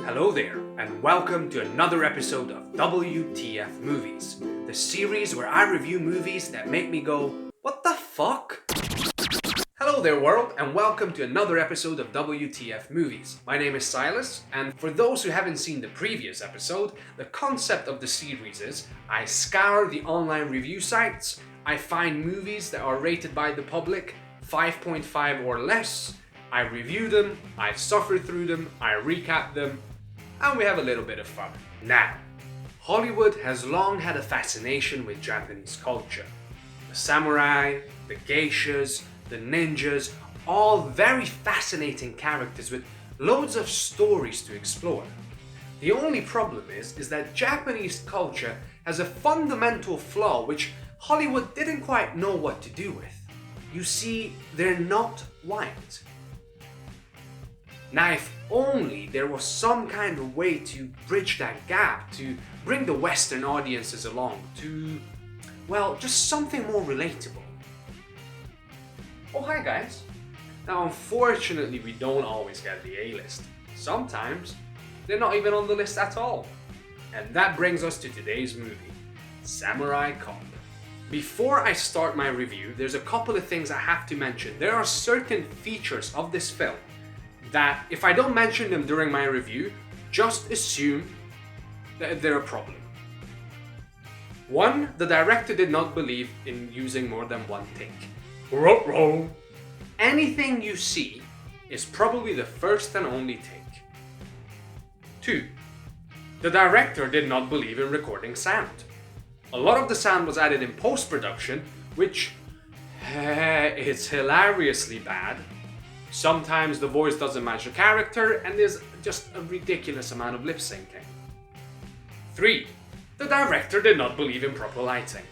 Hello there, and welcome to another episode of WTF Movies, the series where I review movies that make me go, what the fuck? Hello there world, and welcome to another episode of WTF Movies. My name is Silas, and for those who haven't seen the previous episode, the concept of the series is I scour the online review sites, I find movies that are rated by the public 5.5 or less, I review them, I suffer through them, I recap them, and we have a little bit of fun. Now, Hollywood has long had a fascination with Japanese culture. The samurai, the geishas, the ninjas, all very fascinating characters with loads of stories to explore. The only problem is that Japanese culture has a fundamental flaw which Hollywood didn't quite know what to do with. You see, they're not white. Now, if only there was some kind of way to bridge that gap, to bring the Western audiences along, to, well, just something more relatable. Oh, hi guys. Now, unfortunately, we don't always get the A-list. Sometimes, they're not even on the list at all. And that brings us to today's movie, Samurai Cop. Before I start my review, there's a couple of things I have to mention. There are certain features of this film that if I don't mention them during my review, just assume that they're a problem. One, the director did not believe in using more than one take. Ruh-roh. Anything you see is probably the first and only take. Two, the director did not believe in recording sound. A lot of the sound was added in post-production, which is hilariously bad. Sometimes the voice doesn't match the character and there's just a ridiculous amount of lip syncing. 3. The director did not believe in proper lighting.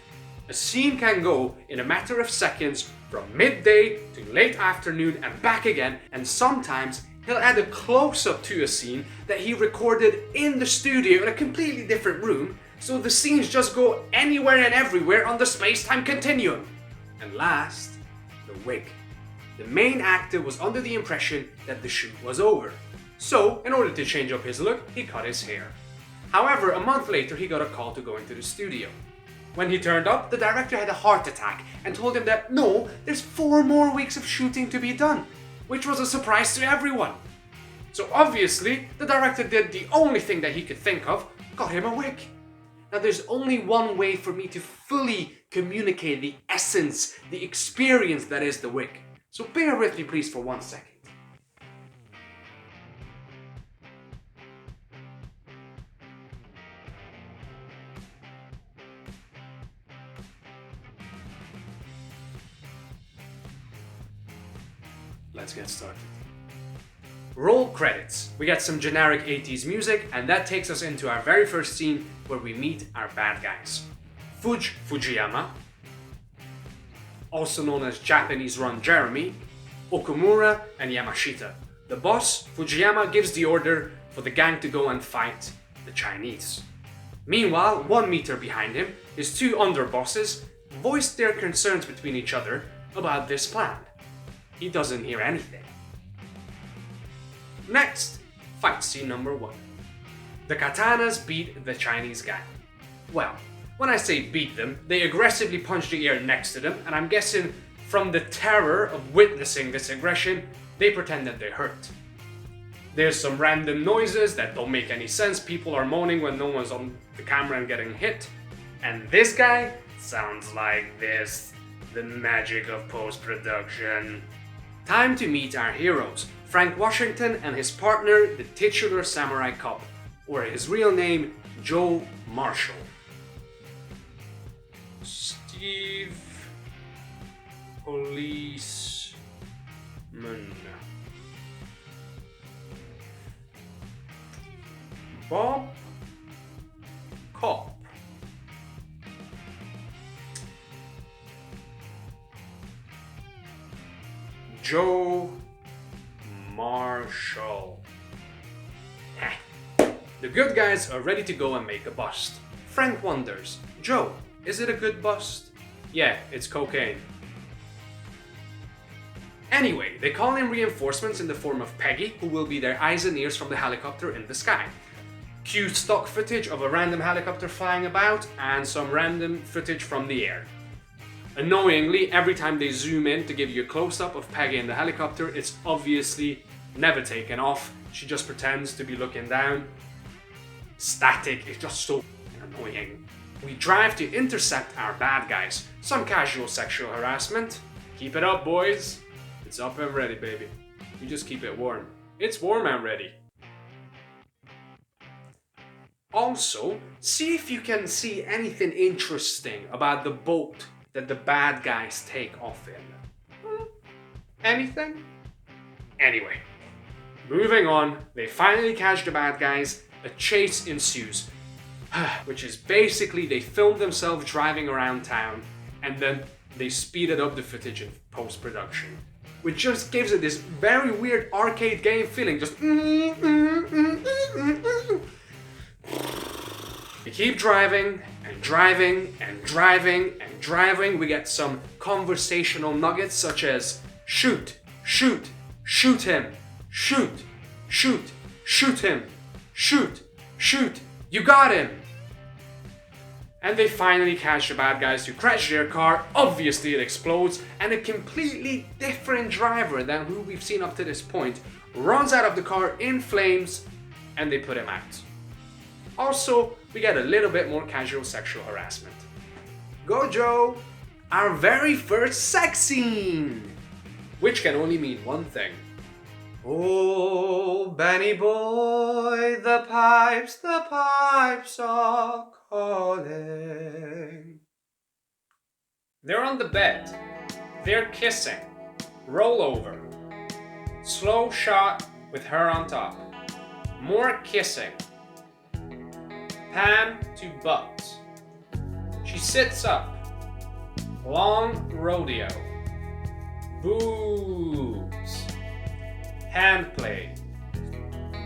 A scene can go in a matter of seconds from midday to late afternoon and back again, and sometimes he'll add a close-up to a scene that he recorded in the studio in a completely different room, so the scenes just go anywhere and everywhere on the space-time continuum. And last, the wig. The main actor was under the impression that the shoot was over. So, in order to change up his look, he cut his hair. However, a month later he got a call to go into the studio. When he turned up, the director had a heart attack and told him that no, there's 4 more weeks of shooting to be done, which was a surprise to everyone. So obviously, the director did the only thing that he could think of, got him a wig. Now there's only one way for me to fully communicate the essence, the experience that is the wig. So bear with me please for 1 second. Let's get started. Roll credits. We get some generic 80s music, and that takes us into our very first scene where we meet our bad guys. Fujiyama, also known as Japanese Run Jeremy, Okumura, and Yamashita. The boss, Fujiyama, gives the order for the gang to go and fight the Chinese. Meanwhile, 1 meter behind him, his 2 underbosses voice their concerns between each other about this plan. He doesn't hear anything. Next, fight scene number 1. The katanas beat the Chinese gang. Well, when I say beat them, they aggressively punch the air next to them, and I'm guessing from the terror of witnessing this aggression, they pretend that they hurt. There's some random noises that don't make any sense. People are moaning when no one's on the camera and getting hit. And this guy sounds like this. The magic of post-production. Time to meet our heroes, Frank Washington and his partner, the titular samurai cop, or his real name, Joe Marshall. Steve Policeman. Bob Cop. Joe Marshall. The good guys are ready to go and make a bust. Frank wonders, Joe, is it a good bust? Yeah, it's cocaine. Anyway, they call in reinforcements in the form of Peggy, who will be their eyes and ears from the helicopter in the sky. Cue stock footage of a random helicopter flying about and some random footage from the air. Annoyingly, every time they zoom in to give you a close-up of Peggy in the helicopter, it's obviously never taken off. She just pretends to be looking down. Static, it's just so annoying. We drive to intercept our bad guys. Some casual sexual harassment. Keep it up, boys. It's up and ready, baby. You just keep it warm. It's warm and ready. Also, see if you can see anything interesting about the boat that the bad guys take off in. Anything? Anyway, moving on, they finally catch the bad guys, a chase ensues. Which is basically they film themselves driving around town and then they speeded up the footage in post-production. Which just gives it this very weird arcade game feeling, just We keep driving and driving and driving and driving. We get some conversational nuggets such as shoot, shoot, shoot him, shoot, shoot, shoot him, shoot, shoot, you got him. And they finally catch the bad guys who crash their car. Obviously it explodes and a completely different driver than who we've seen up to this point runs out of the car in flames and they put him out. Also, we get a little bit more casual sexual harassment. Go Joe! Our very first sex scene! Which can only mean one thing. Oh, Benny boy, the pipes are calling. They're on the bed. They're kissing. Roll over. Slow shot with her on top. More kissing. Pan to butt. She sits up. Long rodeo. Boobs. Hand play.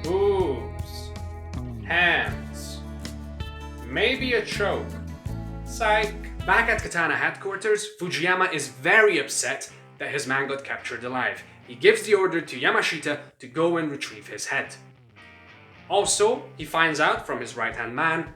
Boobs. Hands. Maybe a choke. Psych. Back at Katana headquarters, Fujiyama is very upset that his man got captured alive. He gives the order to Yamashita to go and retrieve his head. Also, he finds out from his right-hand man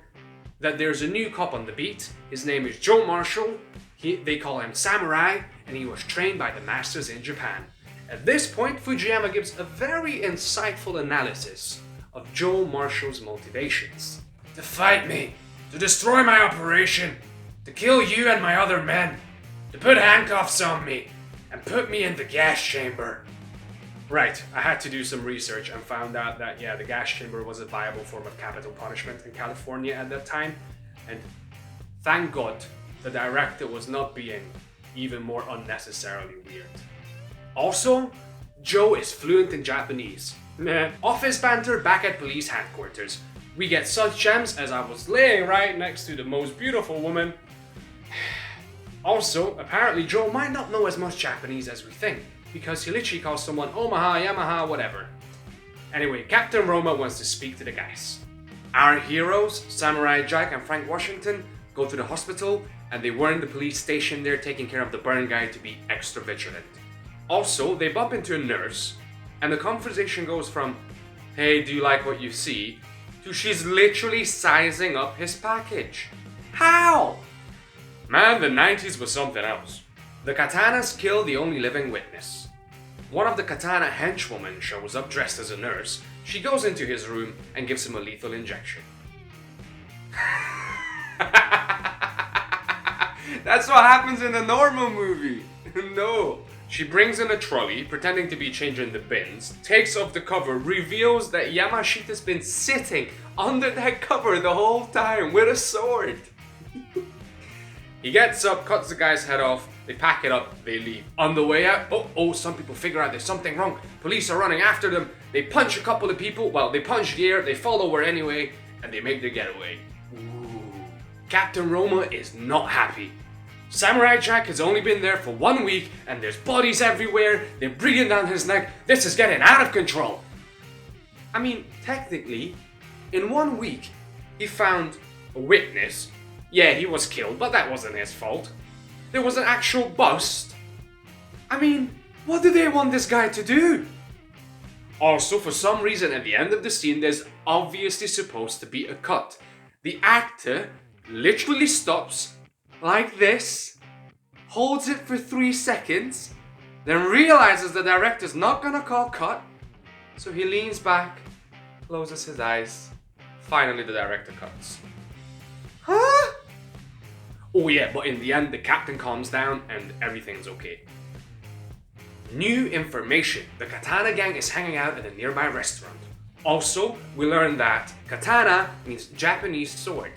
that there's a new cop on the beat. His name is Joe Marshall. They call him Samurai, and he was trained by the masters in Japan. At this point, Fujiyama gives a very insightful analysis of Joe Marshall's motivations. To fight me, to destroy my operation, to kill you and my other men, to put handcuffs on me, and put me in the gas chamber. Right, I had to do some research and found out that, yeah, the gas chamber was a viable form of capital punishment in California at that time, and thank God the director was not being even more unnecessarily weird. Also, Joe is fluent in Japanese. Office banter back at police headquarters. We get such gems as I was laying right next to the most beautiful woman. Also, apparently Joe might not know as much Japanese as we think, because he literally calls someone Omaha, Yamaha, whatever. Anyway, Captain Roma wants to speak to the guys. Our heroes, Samurai Jack and Frank Washington, go to the hospital and they warn the police station there taking care of the burn guy to be extra vigilant. Also, they bump into a nurse and the conversation goes from, hey, do you like what you see, to she's literally sizing up his package. How? Man, the 90s was something else. The Katanas kill the only living witness. One of the Katana henchwomen shows up dressed as a nurse. She goes into his room and gives him a lethal injection. That's what happens in a normal movie. No. She brings in a trolley, pretending to be changing the bins, takes off the cover, reveals that Yamashita's been sitting under that cover the whole time with a sword. He gets up, cuts the guy's head off, they pack it up, they leave. On the way out, some people figure out there's something wrong. Police are running after them. They punch a couple of people, they punch the air, they follow her anyway, and they make their getaway. Ooh. Captain Roma is not happy. Samurai Jack has only been there for 1 week, and there's bodies everywhere, they're breathing down his neck. This is getting out of control. I mean, technically, in 1 week, he found a witness. Yeah, he was killed, but that wasn't his fault. There was an actual bust. I mean, What do they want this guy to do? Also, for some reason at the end of the scene, there's obviously supposed to be a cut. The actor literally stops like this, holds it for 3 seconds, then realizes the director's not gonna call cut, so he leans back, closes his eyes. Finally, the director cuts. Huh? Oh yeah, but in the end, the captain calms down and everything's okay. New information. The Katana gang is hanging out at a nearby restaurant. Also, we learn that katana means Japanese sword.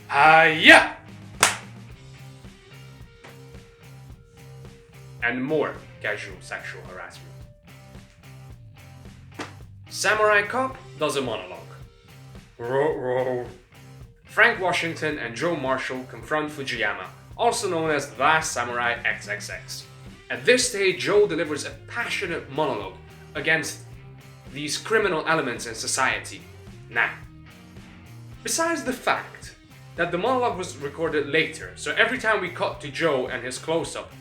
Yeah! And more casual sexual harassment. Samurai Cop does a monologue. Frank Washington and Joe Marshall confront Fujiyama, also known as The Last Samurai XXX. At this stage, Joe delivers a passionate monologue against these criminal elements in society. Now, besides the fact that the monologue was recorded later, so every time we cut to Joe and his close-up,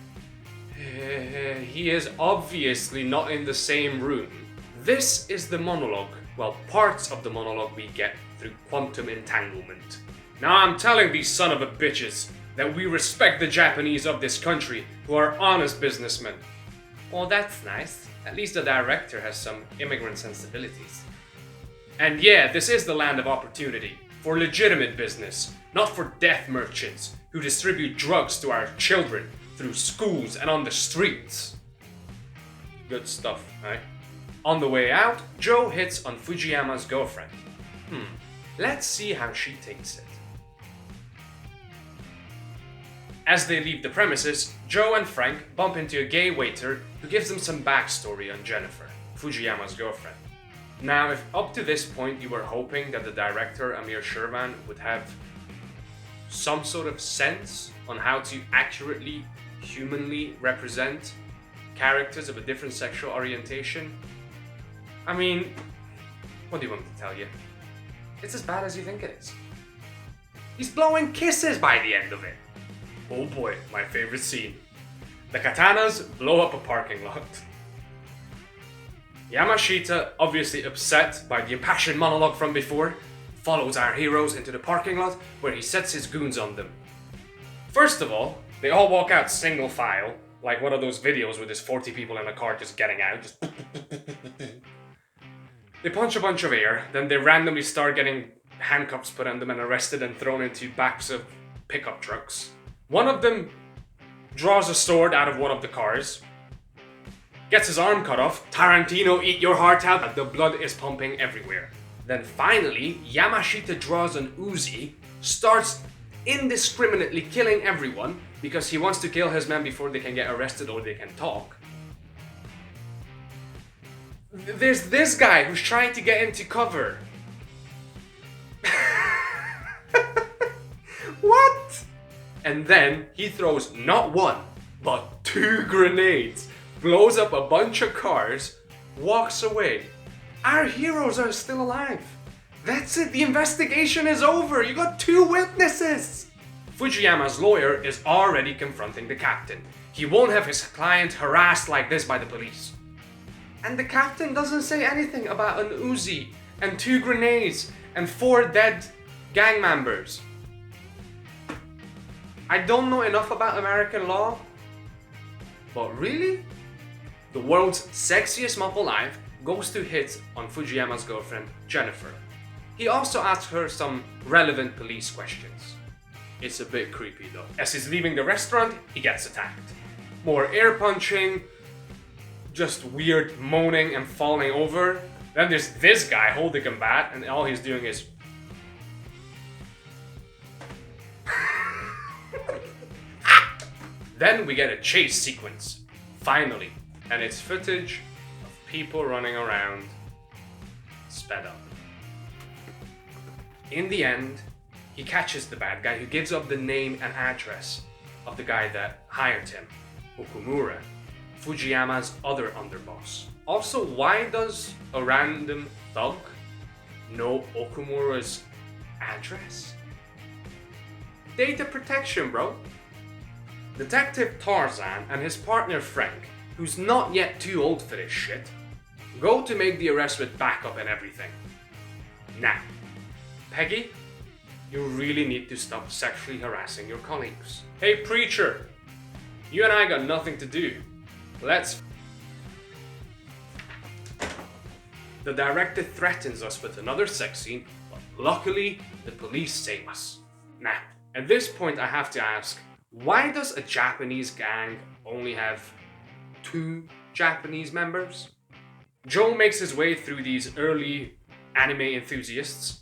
he is obviously not in the same room. This is the monologue, well, parts of the monologue we get through quantum entanglement. Now I'm telling these son of a bitches that we respect the Japanese of this country who are honest businessmen. Well, that's nice. At least the director has some immigrant sensibilities. And yeah, this is the land of opportunity for legitimate business, not for death merchants who distribute drugs to our children through schools and on the streets. Good stuff, right? On the way out, Joe hits on Fujiyama's girlfriend. Let's see how she takes it. As they leave the premises, Joe and Frank bump into a gay waiter who gives them some backstory on Jennifer, Fujiyama's girlfriend. Now, if up to this point you were hoping that the director, Amir Shervan, would have some sort of sense on how to accurately, humanly represent characters of a different sexual orientation, I mean, what do you want me to tell you? It's as bad as you think it is. He's blowing kisses by the end of it. Oh boy, my favorite scene. The katanas blow up a parking lot. Yamashita, obviously upset by the impassioned monologue from before, follows our heroes into the parking lot where he sets his goons on them. First of all, they all walk out single file, like one of those videos with there's 40 people in a car just getting out. They punch a bunch of air, then they randomly start getting handcuffs put on them and arrested and thrown into backs of pickup trucks. One of them draws a sword out of one of the cars, gets his arm cut off. Tarantino, eat your heart out. The blood is pumping everywhere. Then finally, Yamashita draws an Uzi, starts indiscriminately killing everyone because he wants to kill his men before they can get arrested or they can talk. There's this guy who's trying to get into cover. What? And then he throws not one, but 2 grenades, blows up a bunch of cars, walks away. Our heroes are still alive. That's it, the investigation is over. You got 2 witnesses. Fujiyama's lawyer is already confronting the captain. He won't have his client harassed like this by the police. And the captain doesn't say anything about an Uzi and 2 grenades and 4 dead gang members. I don't know enough about American law, but really? The world's sexiest mop alive goes to hit on Fujiyama's girlfriend, Jennifer. He also asks her some relevant police questions. It's a bit creepy though. As he's leaving the restaurant, he gets attacked. More air punching, just weird moaning and falling over. Then there's this guy holding a bat and all he's doing is Then we get a chase sequence, finally, and it's footage of people running around, sped up. In the end, he catches the bad guy who gives up the name and address of the guy that hired him, Okumura, Fujiyama's other underboss. Also, why does a random thug know Okumura's address? Data protection, bro. Detective Tarzan and his partner Frank who's not yet too old for this shit, go to make the arrest with backup and everything. Now, Peggy, you really need to stop sexually harassing your colleagues. Hey preacher, you and I got nothing to do. Let's... The director threatens us with another sex scene, but luckily the police save us. Now, at this point I have to ask, why does a Japanese gang only have 2 Japanese members? Joe makes his way through these early anime enthusiasts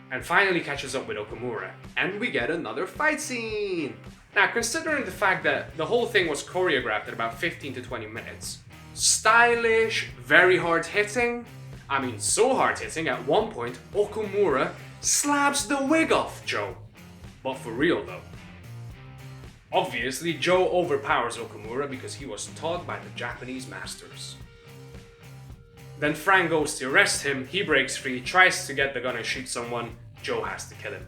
and finally catches up with Okamura, and we get another fight scene! Now, considering the fact that the whole thing was choreographed in about 15 to 20 minutes, stylish, very hard hitting, I mean so hard hitting at one point Okamura slaps the wig off Joe. But for real though. Obviously, Joe overpowers Okamura because he was taught by the Japanese masters. Then Frank goes to arrest him, he breaks free, tries to get the gun and shoot someone, Joe has to kill him.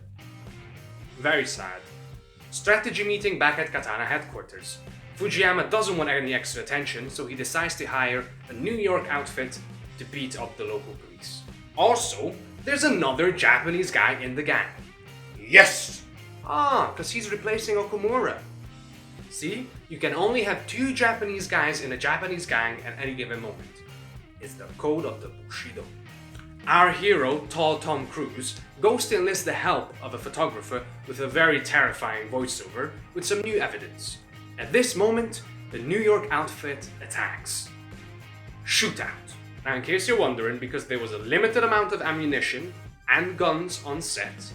Very sad. Strategy meeting back at Katana headquarters. Fujiyama doesn't want any extra attention, so he decides to hire a New York outfit to beat up the local police. Also, there's another Japanese guy in the gang. Yes! Because he's replacing Okamura. See, you can only have 2 Japanese guys in a Japanese gang at any given moment. It's the code of the Bushido. Our hero, tall Tom Cruise, goes to enlist the help of a photographer with a very terrifying voiceover with some new evidence. At this moment, the New York outfit attacks. Shootout. Now, in case you're wondering, because there was a limited amount of ammunition and guns on set,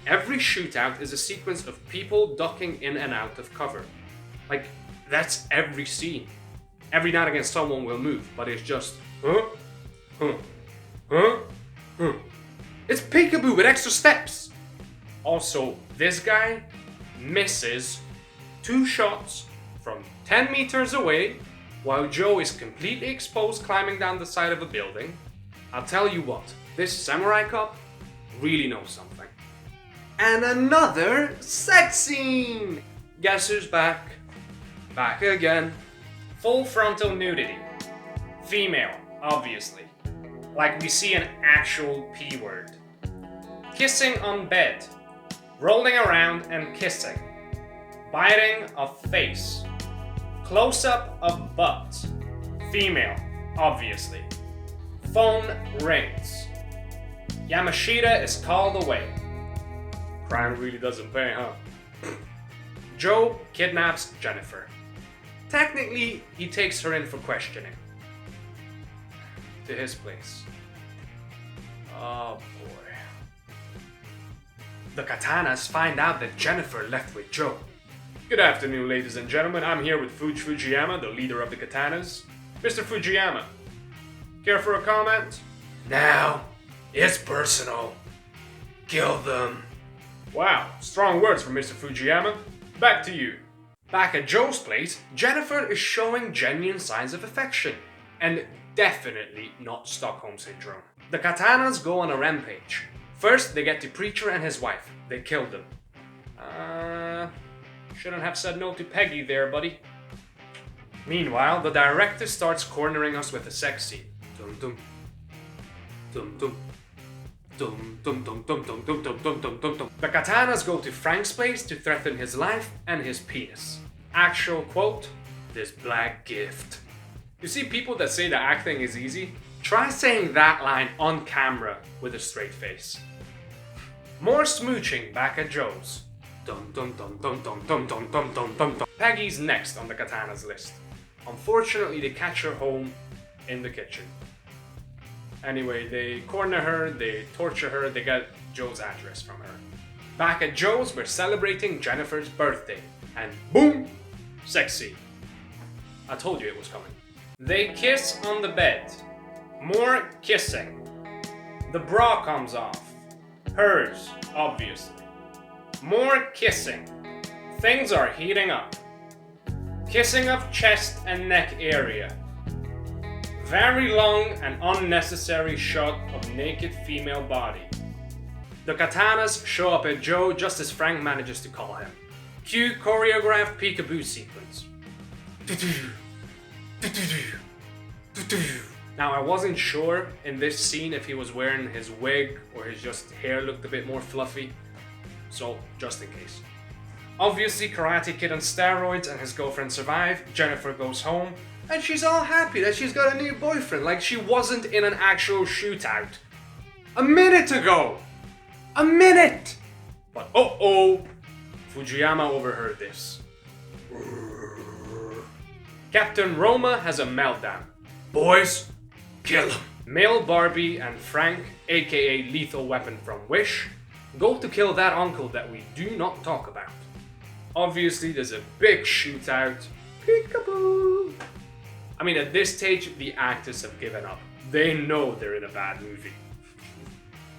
every shootout is a sequence of people ducking in and out of cover. Like, that's every scene. Every now and again someone will move, but it's just It's peekaboo with extra steps. Also, this guy misses 2 shots from 10 meters away while Joe is completely exposed climbing down the side of a building. I'll tell you what, this samurai cop really knows something. And another sex scene! Guess who's back? Back again. Full frontal nudity. Female, obviously. Like we see an actual P word. Kissing on bed. Rolling around and kissing. Biting of face. Close-up of butt. Female, obviously. Phone rings. Yamashita is called away. Crime really doesn't pay, huh? Joe kidnaps Jennifer. Technically, he takes her in for questioning. To his place. Oh boy. The Katanas find out that Jennifer left with Joe. Good afternoon, ladies and gentlemen. I'm here with Fujiyama, the leader of the Katanas. Mr. Fujiyama, care for a comment? Now, it's personal. Kill them. Wow, strong words from Mr. Fujiyama. Back to you. Back at Joe's place, Jennifer is showing genuine signs of affection, and definitely not Stockholm Syndrome. The Katanas go on a rampage. First, they get to Preacher and his wife. They killed them. Shouldn't have said no to Peggy there, buddy. Meanwhile, the director starts cornering us with a sex scene. Dum dum. Dum dum. Dum dum dum dum dum dum dum dum dum dum dum. The Katanas go to Frank's place to threaten his life and his penis. Actual quote, this black gift. You see people that say that acting is easy? Try saying that line on camera with a straight face. More smooching back at Joe's. Dum dum dum dum dum dum dum dum dum dum dum. Peggy's next on the Katana's list. Unfortunately, they catch her home in the kitchen. Anyway, they corner her, they torture her, they get Joe's address from her. Back at Joe's, we're celebrating Jennifer's birthday. And boom! Sexy. I told you it was coming. They kiss on the bed. More kissing. The bra comes off. Hers, obviously. More kissing. Things are heating up. Kissing of chest and neck area. Very long and unnecessary shot of naked female body. The Katanas show up at Joe just as Frank manages to call him. Cue choreographed peekaboo sequence. Now I wasn't sure in this scene if he was wearing his wig or his just hair looked a bit more fluffy, so just in case. Obviously Karate Kid on steroids and his girlfriend survive. Jennifer goes home and she's all happy that she's got a new boyfriend, like she wasn't in an actual shootout a minute ago. A minute! But Fujiyama overheard this. Captain Roma has a meltdown. Boys, kill him. Male Barbie and Frank, aka Lethal Weapon from Wish, go to kill that uncle that we do not talk about. Obviously there's a big shootout. Peekaboo! I mean, at this stage the actors have given up. They know they're in a bad movie.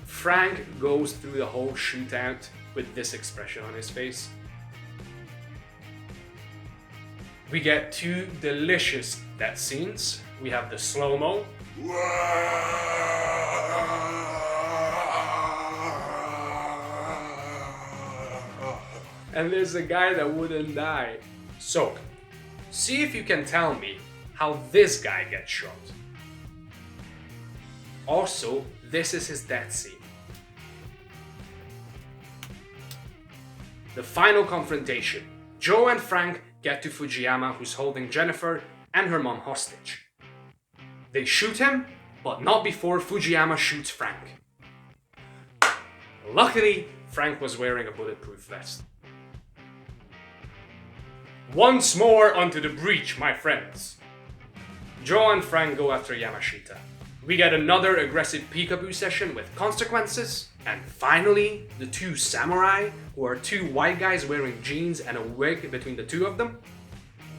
Frank goes through the whole shootout with this expression on his face. We get two delicious death scenes. We have the slow-mo. And there's a guy that wouldn't die. So, see if you can tell me how this guy gets shot. Also, this is his death scene. The final confrontation. Joe and Frank get to Fujiyama, who's holding Jennifer and her mom hostage. They shoot him, but not before Fujiyama shoots Frank. Luckily, Frank was wearing a bulletproof vest. Once more onto the breach, my friends. Joe and Frank go after Yamashita. We get another aggressive peekaboo session with consequences. And finally, the two samurai, who are two white guys wearing jeans and a wig between the two of them,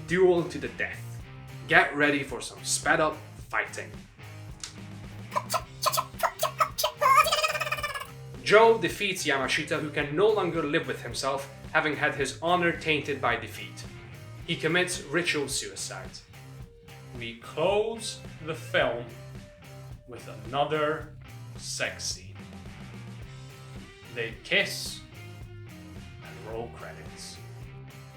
duel to the death. Get ready for some sped up fighting. Joe defeats Yamashita, who can no longer live with himself, having had his honor tainted by defeat. He commits ritual suicide. We close the film with another sex scene. They kiss and roll credits.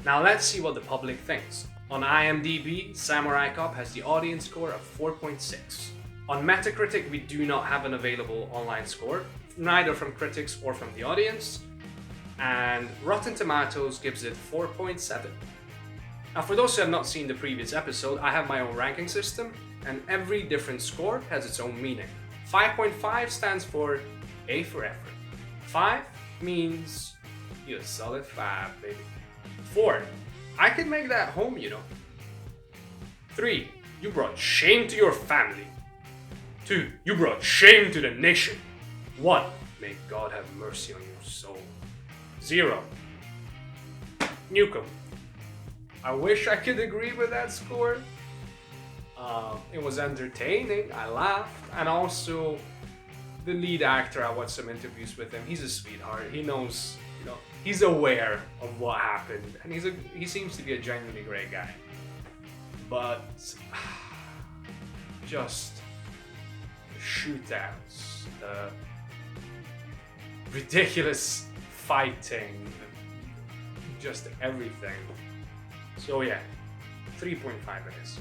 Now let's see what the public thinks. On IMDb, Samurai Cop has the audience score of 4.6. On Metacritic, we do not have an available online score, neither from critics or from the audience, and Rotten Tomatoes gives it 4.7. Now for those who have not seen the previous episode, I have my own ranking system, and every different score has its own meaning. 5.5 stands for A for effort. 5 means you're a solid 5, baby. 4, I can make that home, you know. 3, you brought shame to your family. 2, you brought shame to the nation. 1, may God have mercy on your soul. 0, nuke 'em. I wish I could agree with that score. It was entertaining, I laughed, and also the lead actor, I watched some interviews with him. He's a sweetheart. He knows, you know, he's aware of what happened, and he seems to be a genuinely great guy. But just the shootouts, the ridiculous fighting, just everything. So yeah, 3.5 it is.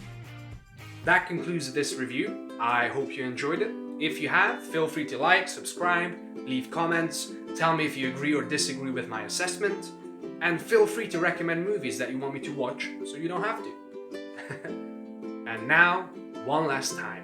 That concludes this review. I hope you enjoyed it. If you have, feel free to like, subscribe, leave comments, tell me if you agree or disagree with my assessment, and feel free to recommend movies that you want me to watch so you don't have to. And now, one last time.